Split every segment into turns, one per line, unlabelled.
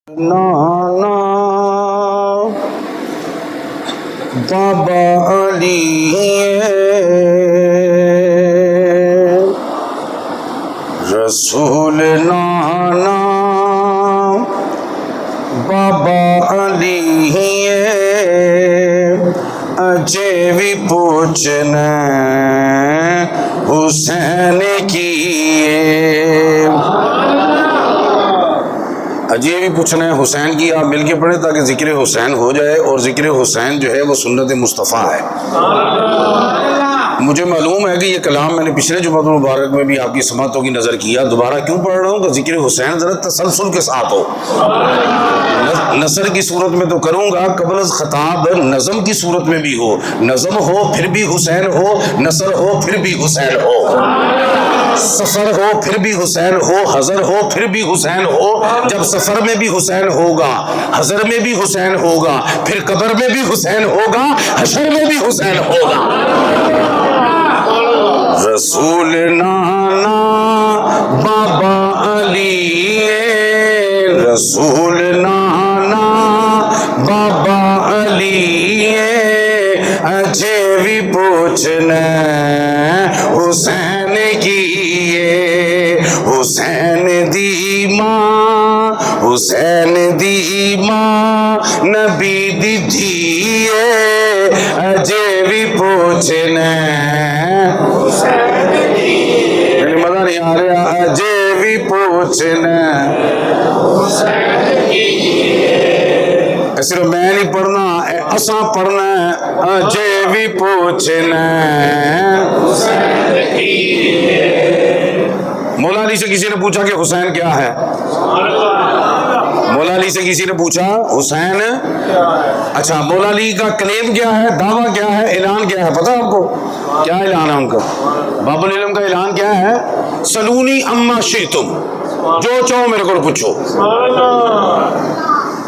نانا بابا علی رسول نانا بابا علی اجے بھی پوچھنا حسین کی اجے بھی پوچھنا ہے حسین کی. آپ مل کے پڑھیں تاکہ ذکر حسین ہو جائے. اور ذکر حسین جو ہے وہ سنت مصطفیٰ ہے. مجھے معلوم ہے کہ یہ کلام میں نے پچھلے جمعہ المبارک میں بھی آپ کی سماعتوں کی نظر کیا. دوبارہ کیوں پڑھ رہا ہوں کہ ذکر حسین ذرا تسلسل کے ساتھ ہو. نثر کی صورت میں تو کروں گا, قبل از خطاب نظم کی صورت میں بھی ہو. نظم ہو پھر بھی حسین ہو, نثر ہو پھر بھی حسین ہو, سفر ہو پھر بھی حسین ہو, حضر ہو پھر بھی حسین ہو. جب سفر میں بھی حسین ہوگا, حضر میں بھی حسین ہوگا, پھر قبر میں بھی حسین ہوگا, حشر میں بھی حسین ہوگا. رسول نانا بابا علی, رسول نانا بابا علی اجے بھی پوچھنا حسین کی. حسین دی ماں, حسین دی ماں نبی دی دھیے اجے بھی پوچھنا حسین کی. مزہ نہیں آ رہا. اجے بھی پوچھنا حسین کی. صرف میں نہیں پڑھنا, اساں پڑھنا ہے. اجے بھی پوچھنا حسین کی. مولا علی سے کسی نے پوچھا کہ حسین کیا ہے؟ مولا علی سے کسی نے پوچھا حسین, اچھا مولا علی کا کلیم کیا ہے, دعویٰ کیا ہے, اعلان کیا ہے؟ پتہ آپ کو کیا اعلان ہے ان کا؟ باب العلم کا اعلان کیا ہے؟ سلونی اما شئتم, جو چاہو میرے کو پوچھو.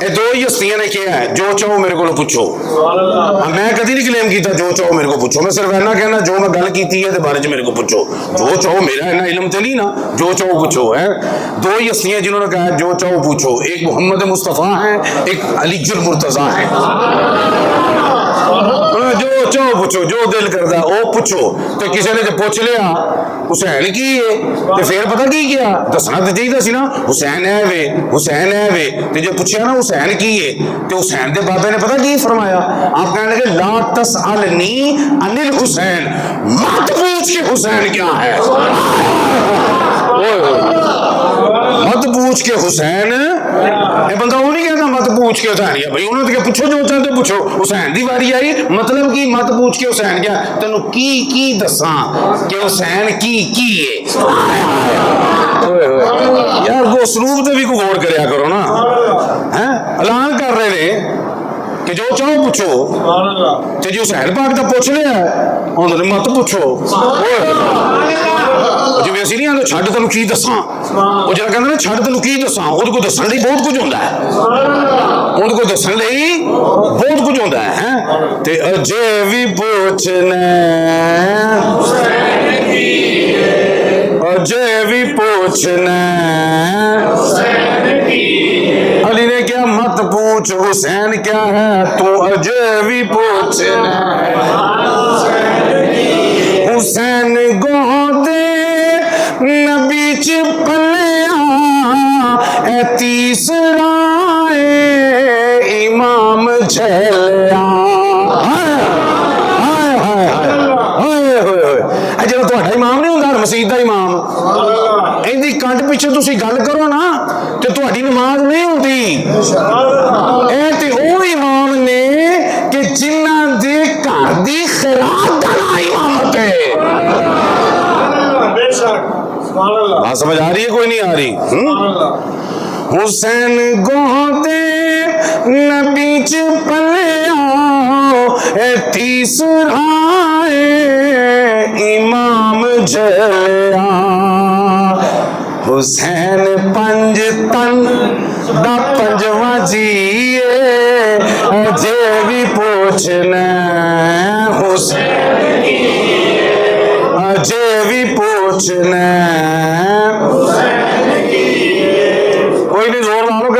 یہ دو ہی ہستیاں نے کیا ہے, جو چاہو میرے کو پوچھو. میں کدی نہیں کلیم کیتا جو چاہو میرے کو پوچھو. میں صرف اینا کہنا جو میں گل کیتی ہے بارے میرے کو پوچھو. جو چاہو, میرا اینا علم تو نہیں نا, جو چاہو پوچھو ہے. دو ہی ہستیاں جنہوں نے کہا ہے جو چاہو پوچھو, ایک محمد مصطفیٰ ہیں, ایک علی المرتضیٰ ہیں. جو چاہو پوچھو, جو دل کردا وہ پوچھو. تو کسی نے جب پوچھ لیا حسین کی ہے تو پھر پتہ کی کیا دسنا تو چاہیے سی نا, حسین ہے وے, حسین ہے وے. تو جو پوچھا نا حسین کی ہے تو حسین دے بابے نے پتہ کی فرمایا, آپ کہنے لگے لا تسألنی عن الحسین, مت پوچھ کے حسین کیا ہے, مت پوچھ کے حسین. یہ بندہ وہ نہیں کہتا مت پوچھ کے حسین کیا, بھائی انہوں نے کہا پوچھو جو چاہتے پوچھو. حسین دی باری آئی, مطلب کی مت پوچھ کے حسین کیا, تینوں کی دساں کہ حسین کی ہے. یار وہ اسلوب تے بھی کو غور کریا کرو نا. اعلان کر رہے نے کہ جو چاہو پوچھو, تے جو حسین پاک دا پوچھ لیا انہوں نے مت پوچھو. جی ویسے نہیں آتا چھڈ تینوں کی دساں, وہ جڑا کہندا نا چھڈ تینوں کی دساں, وہ کو دسن لئی بہت کچھ ہوندا ہے, وہ کو دسن لئی بہت کچھ ہوندا ہے. تے اجے بھی پوچھنا اجے بھی پوچھنا. علی نے کیا مت پوچھ حسین کیا ہے, تو اجے بھی پوچھنا. حسین گو دے نبی چ پلیا اے تیسرا امام جھلیا. جب تھوڑا امام نہیں ہوتا مسجد کا امام, یہ کنٹ پیچھے تھی گل کرو نا تو تھوڑی نماز نہیں ہوتی. یہ تو وہ امام نے کہ جنہ دے گھر دی خیرات کرنا امامت ہے. بات سمجھ آ رہی ہے کوئی نہیں آ رہی؟ حسین گو دے نبی چ پلیا اے تیسرا امام جھلیا. حسین پنج تن دا پنجواں جیے اجے بھی پوچھنا حسین اجے بھی پوچھنا. کوئی نہیں زور لا لو کہ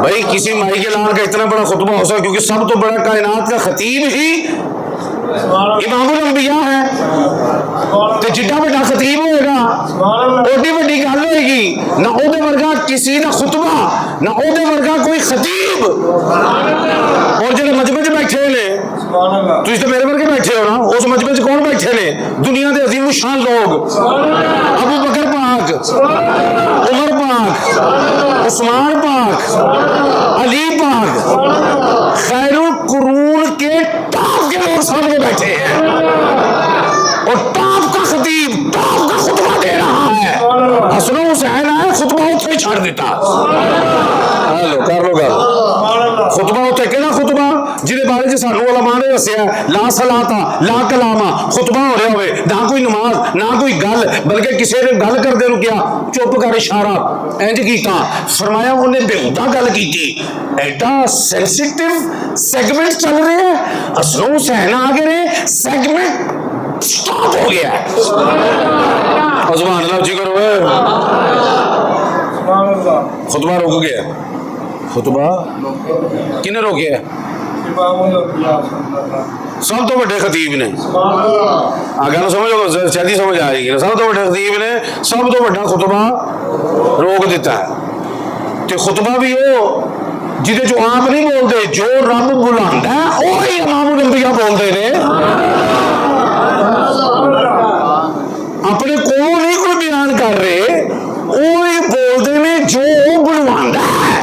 بھائی کسی مائی کے لان کا اتنا بڑا خطبہ ہو سکتا کیونکہ سب تو بڑا کائنات کا خطیب ہی امام الانبیاء ہے، تو جڈا بڑا خطیب ہوئے گا اوڈی بڑی گل ہوئے گی، نہ او دے ورگا کسی دا خطبہ، نہ او دے ورگا کوئی خطیب۔ اور جڑے مجمع وچ بیٹھے نے، تسی تو میرے ورگے بیٹھے ہو نا، اس مجمع وچ کون بیٹھے نے؟ دنیا دے عظیم الشان لوگ، ابو بکر پاک، عمر پاک، عثمان پاک، علی پاک، خیر القرون کے ٹاپ کے لوگ سامنے بیٹھے ہیں، اور ٹاپ کا خطیب ٹاپ کا خطبہ دے رہا ہے۔ حسن و حسین آئے خطبہ اتنے ہی چھاڑ دیتا۔ ہلو کر لو گل، خطبہ اتنے کہڑا خطبہ جہدے بارے چ سانو علماء نے دسیا لا صلاتا لا کلاما، خطبہ ہو رہا ہوئے نہ کوئی نماز نہ کوئی گل، بلکہ کسی نے گل کردے نو کیا چپ کر اشارہ انج کیتا، فرمایا انہیں بےہودہ گل کیتی، ایڈا سینسیٹیو سیگمنٹ چل رہے ہیں، حسن و حسین آ گئے، سیگمنٹ سٹاپ ہو گیا ہے۔ سبحان اللہ جی کرو، خطبہ رک گیا، خطبہ کنے روکیا؟ سب تو بڑے خطیب نے، گل سمجھو شاید سمجھ آ رہی ہے، سب تو بڑے خطیب نے سب تو بڑا خطبہ روک دیتا ہے۔ تو خطبہ بھی ہو جہدے جو آپ نہیں بولتے، جو رب بلاندا ہے وہی امام الانبیاء بولتے ہیں، اپنے کو نہیں کوئی بیان کر رہے، وہی بولتے ہیں جو بلواندا ہے،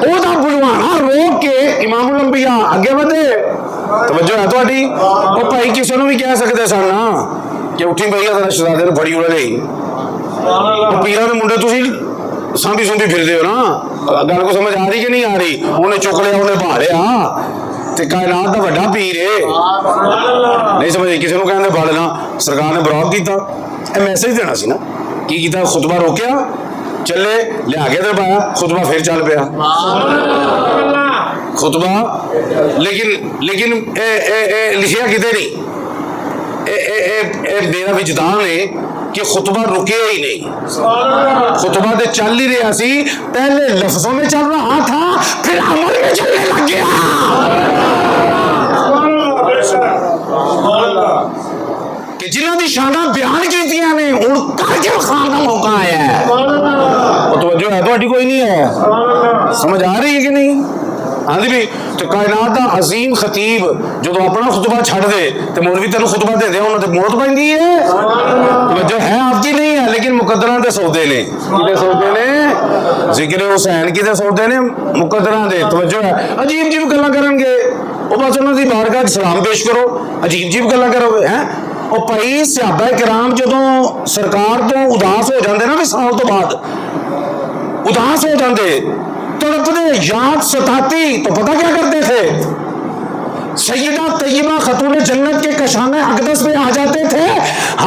وہ تو بلوانا روک کے امام الانبیاء اگے ودے۔ توجہ ہے تھوڑی؟ وہ بھائی کسی نے بھی کہہ سکتے سن نا کہ اٹھی بھائی ذرا شہزادے نے بڑی اڑ گئی، پیرا کے منڈے تھی سانبھی سونبھی پھرتے ہو نا، گل کو سمجھ آ رہی کہ نہیں آ رہی؟ انہیں چک لیا انہیں بھا لیا، تے کائنات دا بڑا پیر ہے، نہیں سمجھ کسی کو کہنے بھالنا، سرکار نے براک کیتا، اے میسج دینا سی نا، کی کیتا؟ خطبہ روکیا، چلے لیا کے دے پایا، خطبہ پھر چل پیا خطبہ، لیکن لکھیا کتے نہیں، میرا وجدان ہے کہ خطبہ رکے ہی نہیں، خطبہ تو چل ہی رہا سی، پہلے لفظوں میں چل رہا تھا پھر عمل میں چلنے لگ گیا۔ کہ جنہوں نے شانہ بیان کی نے ان کر کے خان کا موقع آیا ہے، وہ توجہ ہے تو کوئی نہیں ہے، سمجھ آ رہی ہے کہ نہیں؟ ہاں جی بھی تو کائنات دا عظیم خطیب جب اپنا خطبہ چھڑ دے تو مولوی تینوں خطبہ دے دے انہوں نے موت پہنی ہے، توجہ ہے آپ کی نہیں ہے، لیکن مقدرہ دے سودے نے، کدے سودے نے؟ ذکر حسین کی دے سودے نے، مقدرہ دے، توجہ ہے۔ عجیب جیب گلاں کرن گے، وہ بس انہوں دی بارگاہ سلام پیش کرو، عجیب جیب گلاں کرو گے ہیں۔ اور بھائی صحابہ کرام جدوں سرکار تو اداس ہو جاندے نا وصال تو بعد اداس ہو جاندے، تڑپتے یاد ستاتی، تو پتہ کیا کرتے تھے؟ سیدہ طیبہ خاتون جنت کے کشانہ اقدس میں آ جاتے تھے،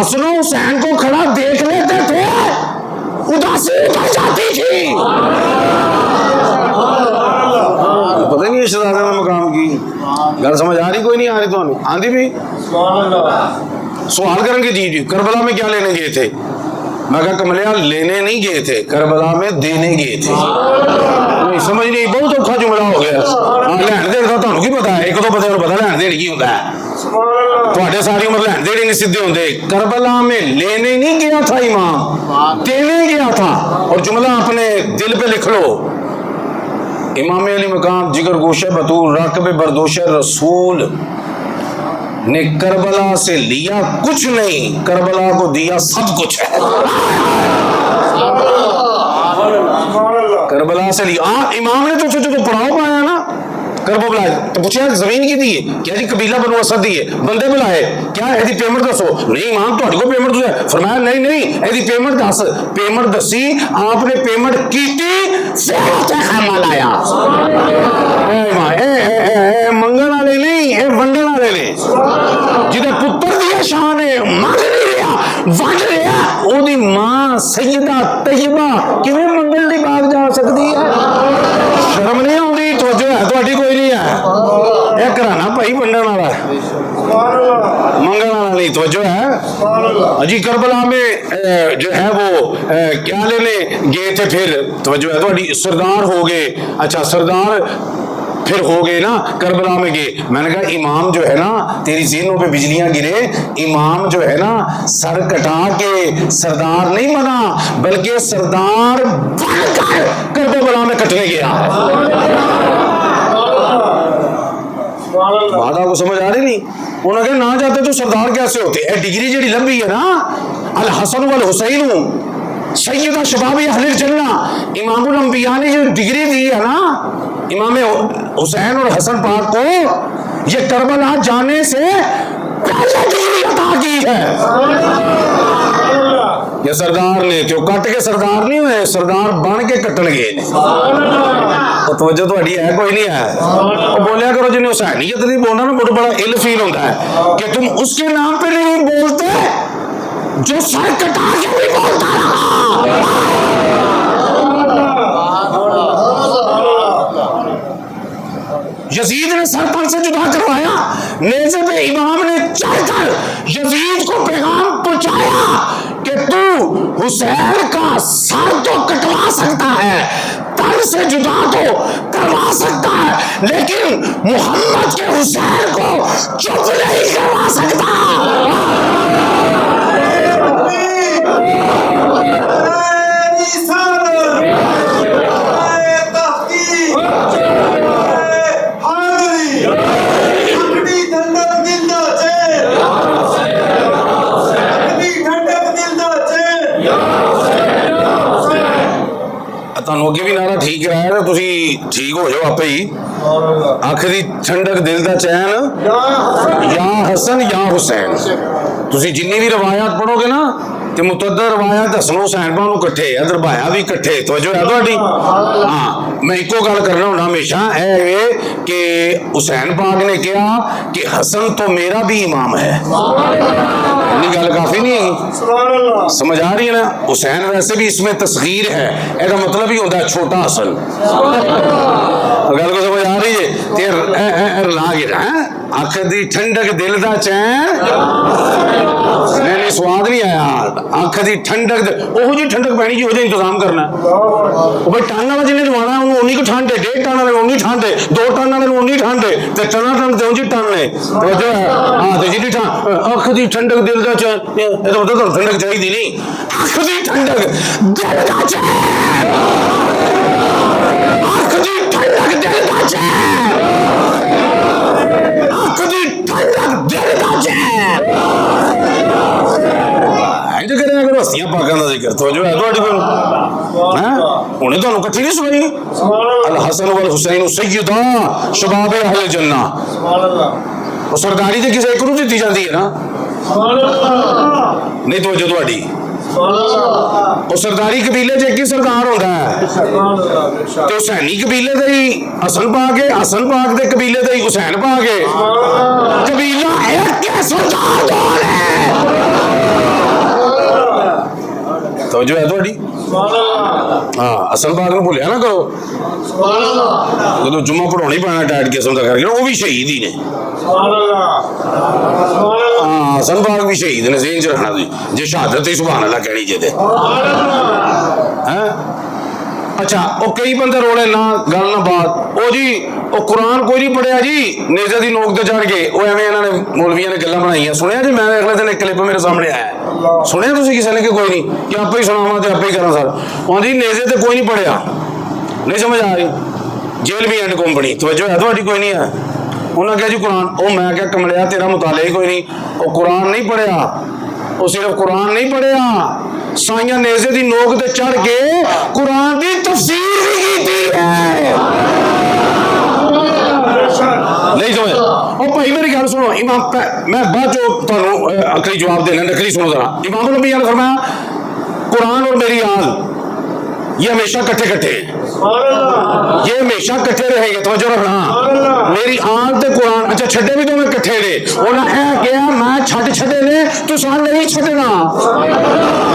حسن و حسین کو کھڑا دیکھ لیتے تھے، اداسی اتر جاتی تھی۔ پتہ نہیں شہزادے میں مقام کی گل سمجھ آ رہی کوئی نہیں آ رہی تو آندھی بھی سوال کریں گے جی کربلا میں کیا لینے گئے تھے؟ میں کہا کملیا لینے نہیں گئے تھے، کربلا میں دینے گئے تھے۔ نہیں سمجھ نہیں، بہت اوکھا جملہ ہو گیا۔ لین دین کا تمہیں کی پتا ہے؟ ایک تو پتا پتا لین دین کی ہوتا ہے، تھوڑے ساری عمر لین دین نہیں سیدھے ہوتے۔ کربلا میں لینے نہیں گیا تھا امام، دینے گیا تھا۔ اور جملہ اپنے دل پہ لکھ لو، امام علی مقام جگر گوشہ بطور راکب بردوش رسول نے کربلا سے لیا کچھ نہیں، کربلا کو دیا سب کچھ ہے۔ کربلا سے لیا امام نے تو جو پڑھاؤ پایا نا، کربلا بلائے تو پوچھا زمین کی دیے کیا جی؟ قبیلہ بنو اسد دیے، بندے بلائے کیا ایدی پیمنٹ دسو؟ نہیں امام تو کو پیمنٹ دو ہے، فرمایا نہیں ایدی پیمنٹ دس، پیمنٹ دسی، آپ نے پیمنٹ کیتی، پھر خیمہ لایا۔ اے منگل والے نہیں، اے ونڈن والے نے، جدے پتر دیا شان ہے، مانگ نہیں رہا ونڈ رہا، او دی ماں سیدہ طیبہ کیویں منگل دی بات جا سکتی ہے؟ شرم نہیں آتی؟ توجہ ہے تھوڑی کوئی نہیں ہے؟ یہ کرانا پائی ہی بننے والا ہے منگل والا نہیں. توجہ ہے جی. کربلا میں جو ہے وہ کیا لینے گئے تھے پھر؟ توجہ ہے تھوڑی. سردار ہو گئے. اچھا سردار پھر ہو گئے نا کربلا میں گئے. میں نے کہا امام جو ہے نا تیری ذہنوں پہ بجلیاں گرے. امام جو ہے نا سر کٹا کے سردار نہیں بنا بلکہ سردار بن کر کربلا میں کٹنے گیا ہے. بات آپ کو سمجھ آ رہی نہیں؟ انہوں نے کہا نہ جاتے تو سردار کیسے ہوتے. اے ڈگری جڑی لبھی ہے نا الحسن والحسین سیدہ شباب اہل الجنہ, امام الانبیاء نے جو ڈگری دی ہے نا امام حسین اور حسن پاک کو, یہ کربلا جانے سے پہلے ڈگری عطا کی ہے. یہ سردار نے کیوں کٹ کے سردار نہیں ہوئے, سردار بن کے کٹن گئے. توجہ تھوڑی ہے کوئی نہیں ہے. بولیا کرو جنہیں حسینیت نہیں بولنا نا بہت بڑا علم فیل ہوتا ہے کہ تم اس کے نام پہ نہیں بولتے جو سر کٹا کے بھی بولتا رہا. یزید نے سر پر سے جدا کروایا, نیزے پہ امام نے چڑھ کر یزید کو پیغام پہنچایا کہ تو حسین کا سر تو کٹوا سکتا ہے, پر سے جدا تو کروا سکتا ہے, لیکن محمد کے حسین کو چپ نہیں کروا سکتا. اگے بھی نعرہ ٹھیک کرایا نا, تسی ٹھیک ہو جاؤ آپ ہی. آخری ٹھنڈک دل دا چین یا حسن یا حسین. تسی جنی بھی روایات پڑھو گے نا تے متعدد روایات حسن حسین بانو کٹھے, ادھر بھایا بھی کٹھے. توجہ ہے تھوڑی. ہاں میں ایک گل کرنا ہونا ہمیشہ اے کہ حسین پاک نے کہا کہ حسن تو میرا بھی امام ہے. گل کافی نہیں سمجھ آ رہی ہے نا. حسین ویسے بھی اس میں تصغیر ہے, ایسا مطلب ہی ہوتا ہے چھوٹا حسن. گل کو سمجھ آ رہی ہے؟ لا گیا اکھ دی ٹھنڈک دل دا چین. نہیں سواد نہیں آیا. اکھ دی ٹھنڈک وہ جی ٹھنڈک پینی جی وہ انتظام کرنا. بھائی ٹن والا جنہیں لوانا انہوں اونی کو ٹھنڈ ہے, 1.5 ٹن والے اونی ٹھنڈ ہے, 2 ٹن والے اونی ٹھنڈ ہے, تے ٹنا ٹن تے اونجی ٹن ہے. ہاں تے جی اکھ دی ٹھنڈک دل دا چین, یہ تو مطلب ٹھنڈک چاہیے نہیں. اکھ دی ٹھنڈک دل دا چین, اکھ دی ٹھنڈک دل دا چین, اکھ دی ٹھنڈک دل دا چین. کرے اگر ہستیاں پاکاں دا ذکر تو جو ہے تھوڑی کوئی انہیں تو کٹھی نہیں سنائی. الحسن والحسین سیدہ شباب اہل الجنہ. وہ سرداری تے کسے ایک نوں دتی جاندی ہے نا, نہیں توجہ تھوڑی. وہ سرداری قبیلے چ ایک ہی سردار ہوتا ہے, تو حسینی قبیلے تے ہی حسن پاک ہے, حسن پاک دے قبیلے تے ہی حسین پاک ہے. قبیلہ ایک ہے, سردار دو ہے. توجہ ہے تھوڑی. ہاں حسن پاک نے بھولیا نہ کرو. جب جمعہ پڑھاؤنا ہی پینا ٹائٹ قسم کا کر کے, وہ بھی شہید ہی نے. ہاں حسن پاک بھی شہید نے, ذہن چ رکھنا تھی. جی شہادت ہی سبحان اللہ کہنی چاہیے. اچھا وہ کئی بندے روڑے نہ گل نہ بات. وہ جی وہ قرآن کوئی نہیں پڑھیا جی, نیزے دی نوک تے چڑھ کے. وہ ایویں انہوں نے مولویاں نے گلاں بنائی. سنیا جی, میں اگلے دن ایک کلپ میرے سامنے آیا, سنیا تسی کسی نے کہ کوئی نہیں, کہ آپ ہی سناواں تے آپ ہی کراں. سر وہ جی نیزے تے کوئی نہیں پڑھیا, نہیں سمجھ آ رہی. جیل بھی اینڈ کمپنی. توجہ ہے تھوڑی کوئی نہیں ہے. انہوں نے کہا جی قرآن. وہ میں کیا کملیا تیرا مطالعہ ہی کوئی نہیں. وہ قرآن نہیں پڑھیا, وہ صرف قرآن نہیں پڑھیا, سائیاں نیزے دی نوک تے چڑھ کے قرآن دی تفسیر بھی کی ہے. نہیں سمجھ. اور بھائی میری گل سنو, امام میں بعد جو تمہیں اکلی جواب دینا, نکلی سنو ذرا. امام الانبیاء نے فرمایا قرآن اور میری آل یہ ہمیشہ کٹھے کٹھے, یہ ہمیشہ کٹھے رہیں گے. توجہ رکھنا, میری آل تے قرآن. اچھا چھڈے بھی تو میں کٹھے نے. انہاں اے کہیا میں چھڈ چھڈے نے, تساں نہیں چھڈنا.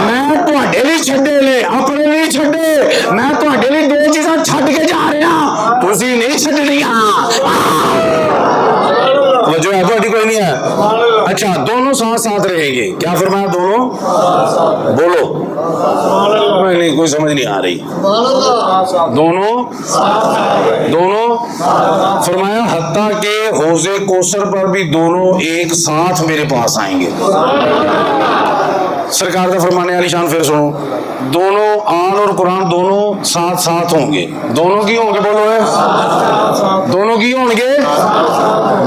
میں تواڈے لیے چھڈے نے, اپنے لیے چھڈے. میں تواڈے لیے 2 چیزاں چھڈ کے جا رہا, تسی نہیں چھڈنیاں. بولو نہیں کوئی سمجھ نہیں آ رہی. دونوں فرمایا حتیٰ کہ حوض کوثر پر بھی دونوں ایک ساتھ میرے پاس آئیں گے. سرکار کا فرمانے علی شان پھر سنو, دونوں آن اور قرآن دونوں ساتھ ساتھ ہوں گے. دونوں کی ہوں گے, بولو ہے دونوں کی ہوں گے,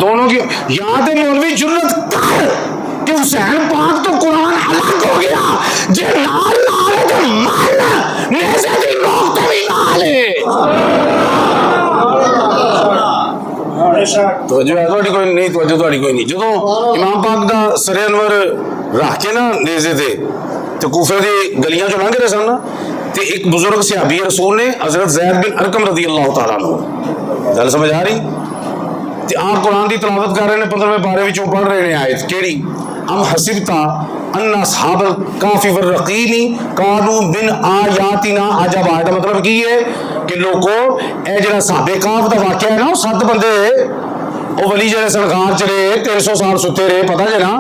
دونوں کی. یاد ہے مولوی جرت کر کہ حسین پاک تو قرآن الگ ہو گیا, جے نال لالے تو مان نیزے دی نوک تے بھی لالے. توجہ ہے تھوڑی کوئی نہیں, توجہ تھوڑی کوئی نہیں. جدوں امام پاک دا سر انور رکھ کے نا نیزے تے تو کوفے دی گلیاں جو لنگ رہے سن نا, تے ایک بزرگ صحابی رسول نے حضرت زید بن ارقم رضی اللہ تعالیٰ عنہ, گل سمجھ آ رہی, تے آپ قرآن دی تلاوت کر رہے ہیں 15ویں پارے وچوں پڑھ رہے ہیں آیت کیڑی, ام حسبتا ان اصحاب الکہف والرقیم کانوا من آیاتنا عجبا. دا مطلب کی ہے کہ لوگوں اے جڑا صحابہ کہف دا واقعہ ہے نا, 7 بندے وہ ولی جڑے سنگار چلے 300 سال ستے رہے, پتہ ہے نا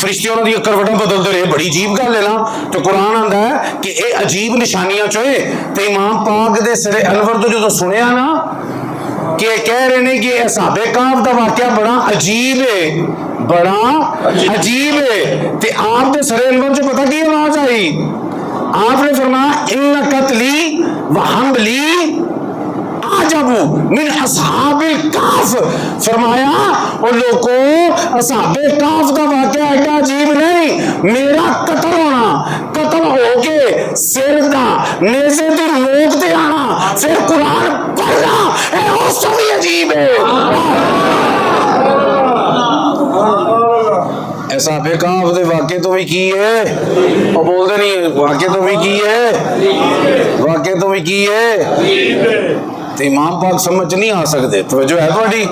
فرشتے انہوں دی کروٹاں بدلتے رہے, بڑی عجیب گل ہے نا. تو قرآن آندا ہے کہ اے عجیب نشانیاں چوئے. تے امام پاک دے سر انور تو جو سنیا نا کہ کہہ رہے ہیں کہ اصحاب کہف دا واقعہ بڑا عجیب ہے, بڑا عجیب ہے. تے آپ دے سر انور جو پتہ کی آواز آئی, آپ نے فرمایا ان قتلی وحملی عجب من اصحاب الکہف. فرمایا وہ لوگوں اصحاب کہف کا واقعہ ایڈا عجیب نہیں, میرا قتل ہونا, قتل ہو کے سر دا نیزے دی نوک تے آنا پھر قرآن پڑھنا, اے اس سے بھی عجیب ہے. اصحاب کہف دے واقعے تو بھی کی ہے, اور بولتے نہیں واقعے تو بھی کی ہے, واقعے تو بھی کی ہے. تو امام پاک سمجھ نہیں آ سکتے. توجہ ہے تھوڑی,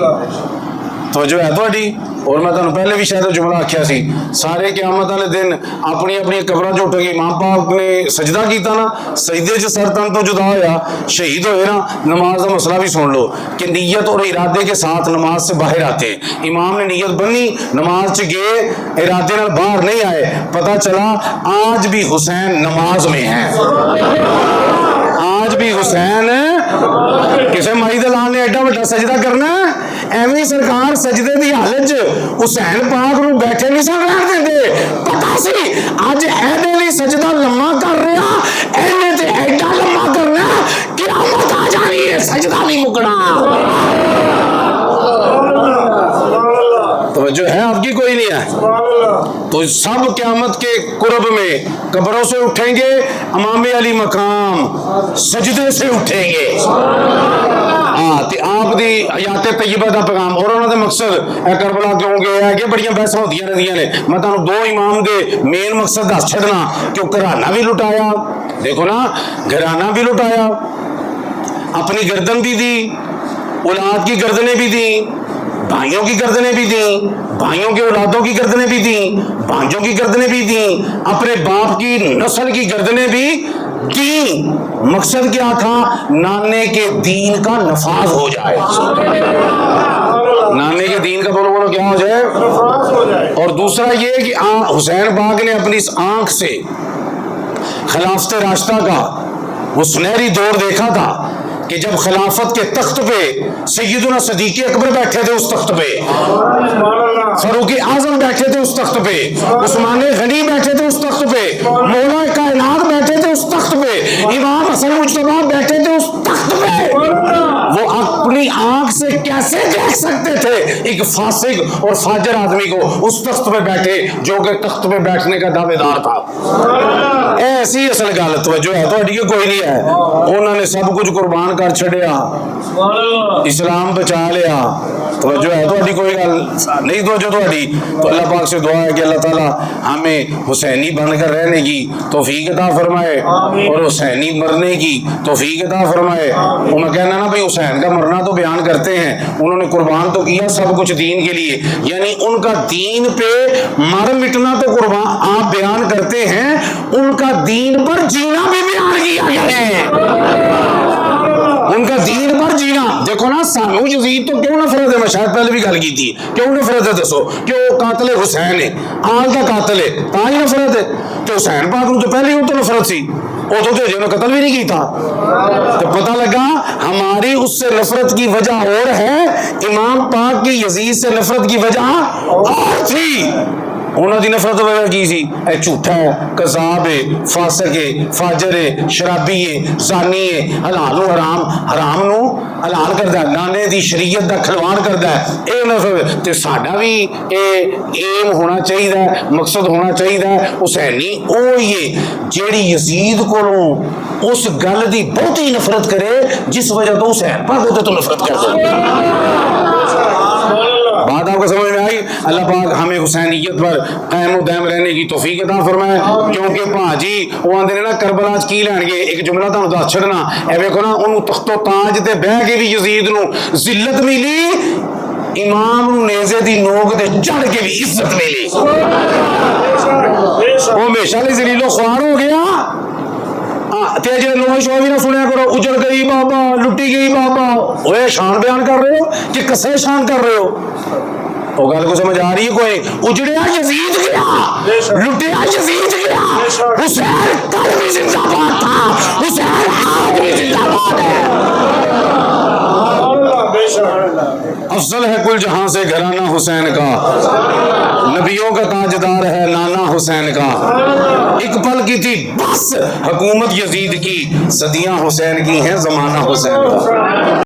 توجہ ہے تھوڑی. اور میں تمہیں پہلے بھی شاید جملہ آکھیا سی, سارے قیامت والے دن اپنی اپنی قبراں جو اٹھ گئی, امام پاک نے سجدہ کیتا نا, سجدے چ سر تن تو جدا ہویا, شہید ہوئے نا. نماز کا مسئلہ بھی سن لو کہ نیت اور ارادے کے ساتھ نماز سے باہر آتے ہیں. امام نے نیت بنی, نماز چ گئے, ارادے نال باہر نہیں آئے, پتہ چلا آج بھی حسین نماز میں ہیں, آج بھی حسین. کسے مائی دلال نے ایڈا بڑا سجدہ کرنا, ایویں سرکار سجدے دی حالت حسین پاک نو بیٹھے نہیں سن رہن دے, پتا سی اج ایدے لیے سجدہ لمبا کر رہا, اینے تے ایڈا لمبا کرنا قیامت آ جانی ہے, سجدہ نہیں مکنا. توجہ ہے آپ کی کوئی نہیں ہے. تو سب قیامت کے قرب میں قبروں سے اٹھیں گے, امام علی مقام سجدے سے اٹھیں گے. تے آپ دی حیات طیبہ دا پیغام اور انہاں دے مقصد اے کربلا کیوں گئے ہے کہ بڑیاں بحثاں ہوندیاں رہندیاں نے. میں تانوں 2 امام دے مین مقصد دس چھڈنا کہ وہ گھرانہ بھی لٹایا, دیکھو نا گھرانہ بھی لٹایا, اپنی گردن بھی دی, اولاد کی گردنیں بھی دیں, بھائیوں کی گردنیں بھی دیں, بھائیوں کے اولادوں کی گردنیں بھی دیں, بھانجوں کی گردنیں بھی دیں, اپنے باپ کی نسل کی گردنیں بھی دیں. مقصد کیا تھا؟ نانے کے دین کا نفاذ ہو جائے. نانے کے دین کا بولو کیا ہو جائے. اور دوسرا یہ کہ حسین پاک نے اپنی اس آنکھ سے خلافت راشدہ کا وہ سنہری دور دیکھا تھا کہ جب خلافت کے تخت پہ سیدنا صدیق اکبر بیٹھے تھے, اس تخت پہ فاروق اعظم بیٹھے تھے, اس تخت پہ عثمان غنی بیٹھے تھے, اس تخت پہ مولا کائنات بیٹھے تھے, اس تخت پہ امام حسن مجتبی بیٹھے تھے, اس تخت پہ. وہ اپنی آنکھ سے کیسے دیکھ سکتے تھے ایک فاسق اور فاجر آدمی کو اس تخت پہ بیٹھے جو کہ تخت پہ بیٹھنے کا دعوے دار تھا. ایسی اصل گل توجہ ہے تھوڑی کوئی نہیں ہے. انہوں نے سب کچھ قربان کر چھڑیا, اسلام بچا لیا. توجہ ہے تھوڑی کوئی گل نہیں, توجہ تھوڑی. تو اللہ پاک سے دعا ہے کہ اللہ تعالیٰ ہمیں حسینی بن کر رہنے کی توفیق عطا فرمائے اور حسینی مرنے کی توفیق عطا فرمائے. وہ میں کہنا نا بھائی حسین کا مرنا تو بیان کرتے ہیں, انہوں نے قربان تو کیا سب کچھ دین کے لیے, یعنی ان کا دین پہ مر مٹنا تو قربان آپ بیان کرتے ہیں, ان کا دین پر جینا بھی بیان کیا گیا ہے. ان کا دین پر جینا. دیکھو نا سانو یزید تو کیوں نفرت ہے؟ میں شاید پہلے بھی گل کی تھی. کیوں نفرت ہے دسو؟ کہ وہ قاتل حسین ہے, آل کا قاتل ہے, تا ہی نفرت ہے. تو حسین پاک نو تو پہلے ہی تو نفرت سی, وہ تو جنہوں قتل بھی نہیں کیتا. تو پتہ لگا ہماری اس سے نفرت کی وجہ اور ہے, امام پاک کی یزید سے نفرت کی وجہ اور تھی. انہوں دی نفرت وجہ کی سی؟ اے جھوٹا ہے, کذاب ہے, فاسق ہے, فاجر ہے, شرابی ہے, زانی ہے, حلال و حرام, حرام نو حلال کردا ہے, نانے دی شریعت دا کھلواڑ کردا ہے. اے نفرت تے ساڈا بھی اے ایم ہونا چاہیے, مقصد ہونا چاہیے حسینی او یہ جیڑی یزید کولوں اس گل دی بہتی نفرت کرے جس وجہ تو حسین پاک ہوتے تو نفرت کر دے. بات آپ کو سمجھ میں آئی؟ اللہ پاک ہمیں حسینیت پر قائم و دائم رہنے کی توفیق عطا فرمائے. کیونکہ بھاجی وہ آندے نے نا کربلا چ کی لین گے, ایک جملہ تانوں دس چھڑنا, اے ویکھو نا انہوں تخت و تاج تے بیٹھ کے بھی یزید نو ذلت ملی, امام نو نیزے دی نوک تے چڑھ کے بھی عزت ملی. وہ ہمیشہ لیے ذلیل و خوار ہو گیا. تیجے لوگ شو بھی نہ سنیا کرو, اجڑ گئی بابا, لٹی گئی بابا. وہ شان بیان کر رہے ہو کہ کسے شان کر رہے ہو؟ وہ گل کو سمجھ آ رہی ہے کوئی؟ اجڑیا یزید گیا, لٹیا یزید گیا, حسین کل بھی زندہ باد تھا, حسین آج بھی زندہ باد ہے. افضل ہے کل جہاں سے گھرانہ حسین کا, نبیوں کا تاجدار ہے نانا حسین کا. ایک پل کی تھی بس حکومت یزید کی, صدیاں حسین کی ہیں زمانہ حسین کا.